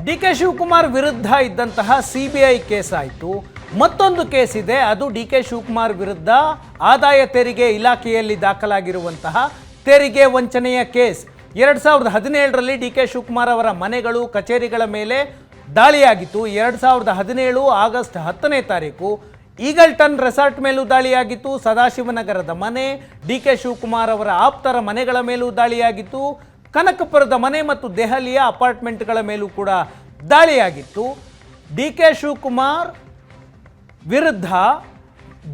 D K Shivakumar ವಿರುದ್ಧ ಇದ್ದಂತಹ CBI case ಆಯಿತು. ಮತ್ತೊಂದು ಕೇಸ್ ಇದೆ, ಅದು ಡಿ ಕೆ ಶಿವಕುಮಾರ್ ವಿರುದ್ಧ ಆದಾಯ ತೆರಿಗೆ ಇಲಾಖೆಯಲ್ಲಿ ದಾಖಲಾಗಿರುವಂತಹ ತೆರಿಗೆ ವಂಚನೆಯ ಕೇಸ್. 2017ರಲ್ಲಿ ಡಿ ಕೆ ಶಿವಕುಮಾರ್ ಅವರ ಮನೆಗಳು ಕಚೇರಿಗಳ ಮೇಲೆ ದಾಳಿಯಾಗಿತ್ತು. 2017 ಆಗಸ್ಟ್ 10ನೇ ತಾರೀಕು ಈಗಲ್ಟನ್ ರೆಸಾರ್ಟ್ ಮೇಲೂ ದಾಳಿಯಾಗಿತ್ತು. ಸದಾಶಿವನಗರದ ಮನೆ, ಡಿ ಕೆ ಶಿವಕುಮಾರ್ ಅವರ ಆಪ್ತರ ಮನೆಗಳ ಮೇಲೂ ದಾಳಿಯಾಗಿತ್ತು. ಕನಕಪುರದ ಮನೆ ಮತ್ತು ದೆಹಲಿಯ ಅಪಾರ್ಟ್ಮೆಂಟ್ಗಳ ಮೇಲೂ ಕೂಡ ದಾಳಿಯಾಗಿತ್ತು. ಡಿ ಕೆ ಶಿವಕುಮಾರ್ ವಿರುದ್ಧ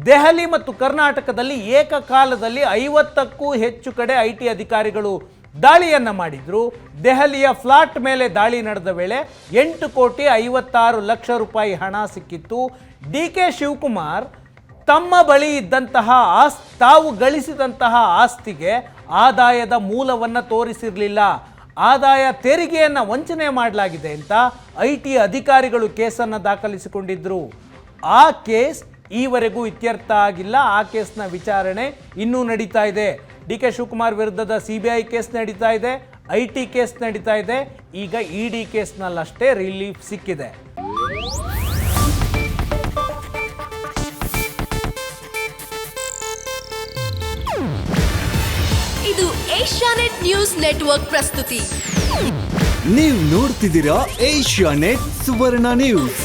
ದೆಹಲಿ ಮತ್ತು ಕರ್ನಾಟಕದಲ್ಲಿ ಏಕಕಾಲದಲ್ಲಿ 50ಕ್ಕೂ ಹೆಚ್ಚು ಕಡೆ ಐಟಿ ಅಧಿಕಾರಿಗಳು ದಾಳಿಯನ್ನು ಮಾಡಿದ್ರು. ದೆಹಲಿಯ ಫ್ಲಾಟ್ ಮೇಲೆ ದಾಳಿ ನಡೆದ ವೇಳೆ 8,56,00,000 ರೂಪಾಯಿ ಹಣ ಸಿಕ್ಕಿತ್ತು. ಡಿ ಕೆ ಶಿವಕುಮಾರ್ ತಮ್ಮ ಬಳಿ ಇದ್ದಂತಹ ತಾವು ಗಳಿಸಿದಂತಹ ಆಸ್ತಿಗೆ ಆದಾಯದ ಮೂಲವನ್ನು ತೋರಿಸಿರಲಿಲ್ಲ. ಆದಾಯ ತೆರಿಗೆಯನ್ನು ವಂಚನೆ ಮಾಡಲಾಗಿದೆ ಅಂತ ಐಟಿ ಅಧಿಕಾರಿಗಳು ಕೇಸನ್ನು ದಾಖಲಿಸಿಕೊಂಡಿದ್ರು. ಆ ಕೇಸ್ ಈವರೆಗೂ ಇತ್ಯರ್ಥ ಆಗಿಲ್ಲ. ಆ ಕೇಸ್ನ ವಿಚಾರಣೆ ಇನ್ನೂ ನಡೀತಾ ಇದೆ. ಡಿ ಕೆ ಶಿವಕುಮಾರ್ ವಿರುದ್ಧದ ಸಿಬಿಐ ಕೇಸ್ ನಡೀತಾ ಇದೆ, ಐಟಿ ಕೇಸ್ ನಡೀತಾ ಇದೆ. ಈಗ ಇಡಿ ಕೇಸ್ನಲ್ಲಷ್ಟೇ ರಿಲೀಫ್ ಸಿಕ್ಕಿದೆ. ಇದು ಏಷ್ಯಾನೆಟ್ ನ್ಯೂಸ್ ನೆಟ್ವರ್ಕ್ ಪ್ರಸ್ತುತಿ. ನೀವು ನೋಡ್ತಿದ್ದೀರಾ ಏಷ್ಯಾನೆಟ್ ಸುವರ್ಣ ನ್ಯೂಸ್.